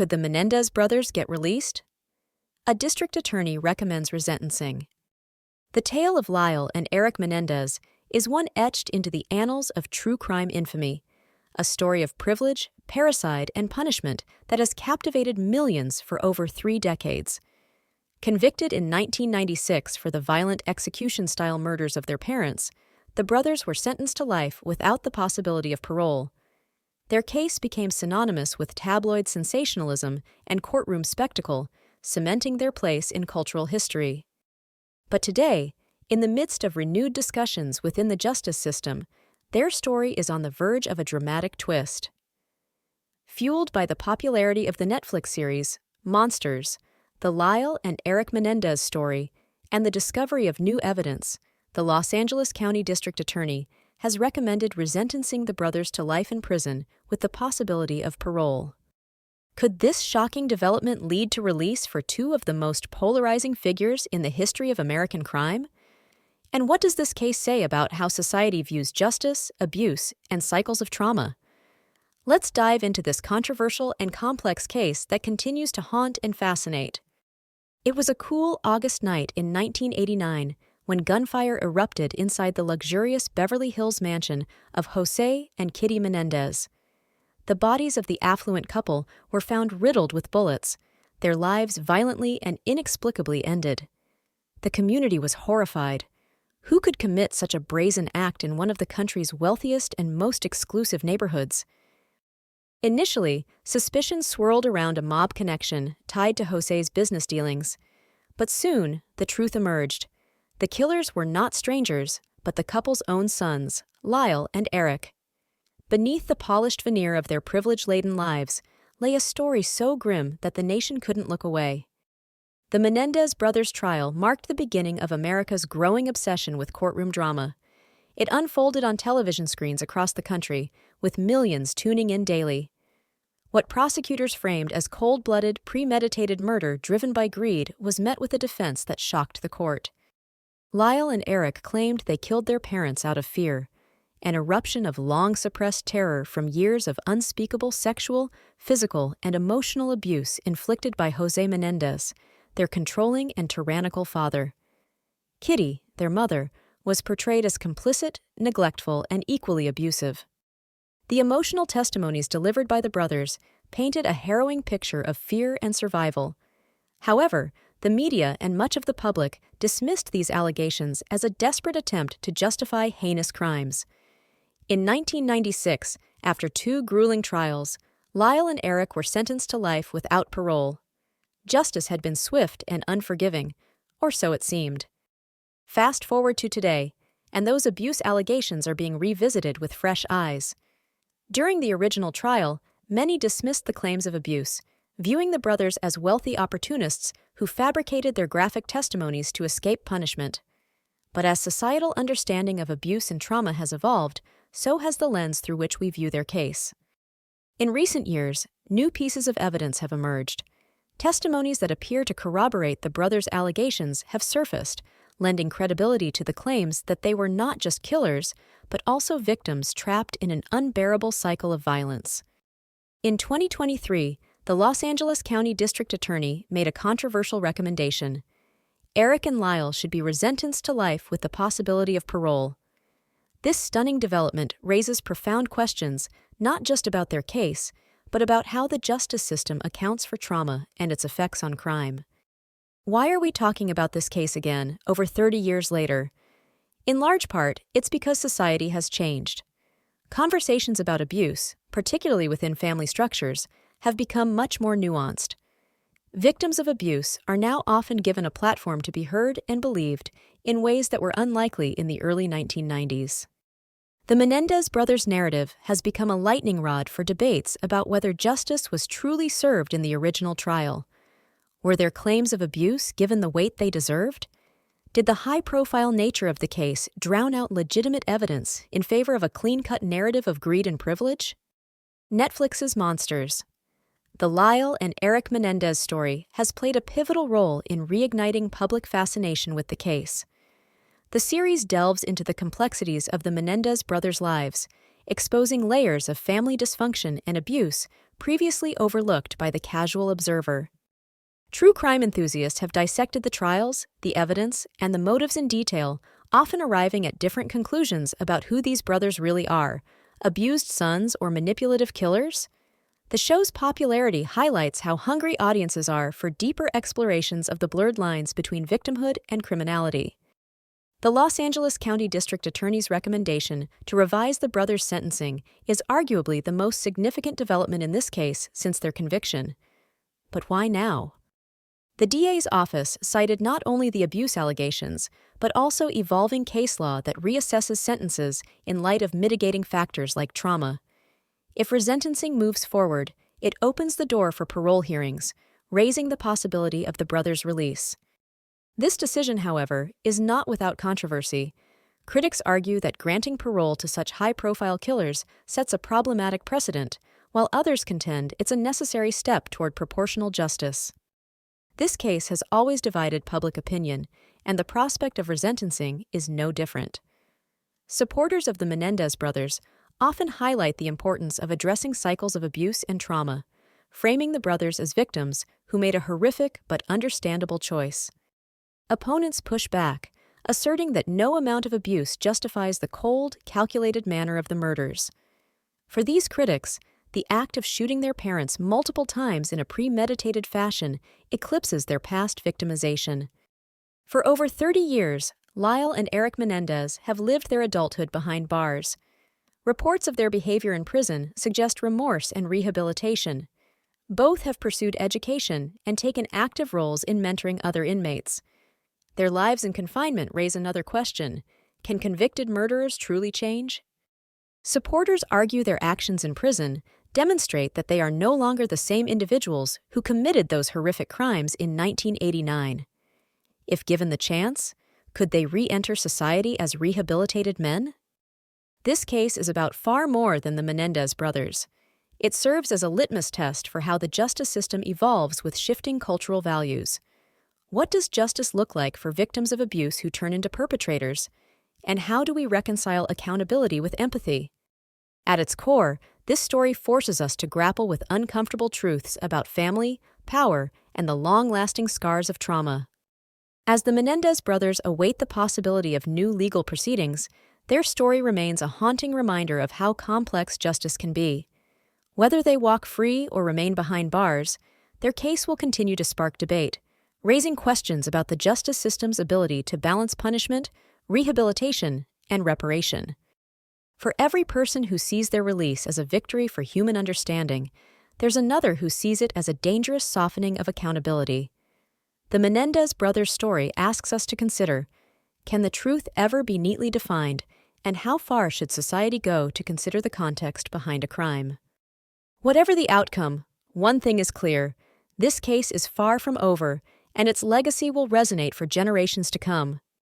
Could the Menendez brothers get released? A district attorney recommends resentencing. The tale of Lyle and Erik Menendez is one etched into the annals of true crime infamy, a story of privilege, parricide, and punishment that has captivated millions for over 3 decades. Convicted in 1996 for the violent execution-style murders of their parents, the brothers were sentenced to life without the possibility of parole. Their case became synonymous with tabloid sensationalism and courtroom spectacle, cementing their place in cultural history. But today, in the midst of renewed discussions within the justice system, their story is on the verge of a dramatic twist. Fueled by the popularity of the Netflix series, Monsters, the Lyle and Erik Menendez story, and the discovery of new evidence, the Los Angeles County District Attorney has recommended resentencing the brothers to life in prison with the possibility of parole. Could this shocking development lead to release for 2 of the most polarizing figures in the history of American crime? And what does this case say about how society views justice, abuse, and cycles of trauma? Let's dive into this controversial and complex case that continues to haunt and fascinate. It was a cool August night in 1989 when gunfire erupted inside the luxurious Beverly Hills mansion of Jose and Kitty Menendez. The bodies of the affluent couple were found riddled with bullets, their lives violently and inexplicably ended. The community was horrified. Who could commit such a brazen act in one of the country's wealthiest and most exclusive neighborhoods? Initially, suspicion swirled around a mob connection tied to Jose's business dealings. But soon, the truth emerged. The killers were not strangers, but the couple's own sons, Lyle and Erik. Beneath the polished veneer of their privilege-laden lives lay a story so grim that the nation couldn't look away. The Menendez brothers' trial marked the beginning of America's growing obsession with courtroom drama. It unfolded on television screens across the country, with millions tuning in daily. What prosecutors framed as cold-blooded, premeditated murder driven by greed was met with a defense that shocked the court. Lyle and Erik claimed they killed their parents out of fear, an eruption of long-suppressed terror from years of unspeakable sexual, physical, and emotional abuse inflicted by Jose Menendez, their controlling and tyrannical father. Kitty, their mother, was portrayed as complicit, neglectful, and equally abusive. The emotional testimonies delivered by the brothers painted a harrowing picture of fear and survival. However, the media and much of the public dismissed these allegations as a desperate attempt to justify heinous crimes. In 1996, after 2 grueling trials, Lyle and Erik were sentenced to life without parole. Justice had been swift and unforgiving, or so it seemed. Fast forward to today, and those abuse allegations are being revisited with fresh eyes. During the original trial, many dismissed the claims of abuse, viewing the brothers as wealthy opportunists who fabricated their graphic testimonies to escape punishment. But as societal understanding of abuse and trauma has evolved, so has the lens through which we view their case. In recent years, new pieces of evidence have emerged. Testimonies that appear to corroborate the brothers' allegations have surfaced, lending credibility to the claims that they were not just killers, but also victims trapped in an unbearable cycle of violence. In 2023, the Los Angeles County District Attorney made a controversial recommendation. Erik and Lyle should be resentenced to life with the possibility of parole. This stunning development raises profound questions, not just about their case, but about how the justice system accounts for trauma and its effects on crime. Why are we talking about this case again, over 30 years later? In large part, it's because society has changed. Conversations about abuse, particularly within family structures, have become much more nuanced. Victims of abuse are now often given a platform to be heard and believed in ways that were unlikely in the early 1990s. The Menendez brothers' narrative has become a lightning rod for debates about whether justice was truly served in the original trial. Were their claims of abuse given the weight they deserved? Did the high-profile nature of the case drown out legitimate evidence in favor of a clean-cut narrative of greed and privilege? Netflix's Monsters. The Lyle and Erik Menendez story has played a pivotal role in reigniting public fascination with the case. The series delves into the complexities of the Menendez brothers' lives, exposing layers of family dysfunction and abuse previously overlooked by the casual observer. True crime enthusiasts have dissected the trials, the evidence, and the motives in detail, often arriving at different conclusions about who these brothers really are: abused sons or manipulative killers? The show's popularity highlights how hungry audiences are for deeper explorations of the blurred lines between victimhood and criminality. The Los Angeles County District Attorney's recommendation to revise the brothers' sentencing is arguably the most significant development in this case since their conviction. But why now? The DA's office cited not only the abuse allegations, but also evolving case law that reassesses sentences in light of mitigating factors like trauma. If resentencing moves forward, it opens the door for parole hearings, raising the possibility of the brothers' release. This decision, however, is not without controversy. Critics argue that granting parole to such high-profile killers sets a problematic precedent, while others contend it's a necessary step toward proportional justice. This case has always divided public opinion, and the prospect of resentencing is no different. Supporters of the Menendez brothers often highlight the importance of addressing cycles of abuse and trauma, framing the brothers as victims who made a horrific but understandable choice. Opponents push back, asserting that no amount of abuse justifies the cold, calculated manner of the murders. For these critics, the act of shooting their parents multiple times in a premeditated fashion eclipses their past victimization. For over 30 years, Lyle and Erik Menendez have lived their adulthood behind bars. Reports of their behavior in prison suggest remorse and rehabilitation. Both have pursued education and taken active roles in mentoring other inmates. Their lives in confinement raise another question: can convicted murderers truly change? Supporters argue their actions in prison demonstrate that they are no longer the same individuals who committed those horrific crimes in 1989. If given the chance, could they re-enter society as rehabilitated men? This case is about far more than the Menendez brothers. It serves as a litmus test for how the justice system evolves with shifting cultural values. What does justice look like for victims of abuse who turn into perpetrators? And how do we reconcile accountability with empathy? At its core, this story forces us to grapple with uncomfortable truths about family, power, and the long-lasting scars of trauma. As the Menendez brothers await the possibility of new legal proceedings, their story remains a haunting reminder of how complex justice can be. Whether they walk free or remain behind bars, their case will continue to spark debate, raising questions about the justice system's ability to balance punishment, rehabilitation, and reparation. For every person who sees their release as a victory for human understanding, there's another who sees it as a dangerous softening of accountability. The Menendez brothers' story asks us to consider: can the truth ever be neatly defined, and how far should society go to consider the context behind a crime? Whatever the outcome, one thing is clear: this case is far from over, and its legacy will resonate for generations to come.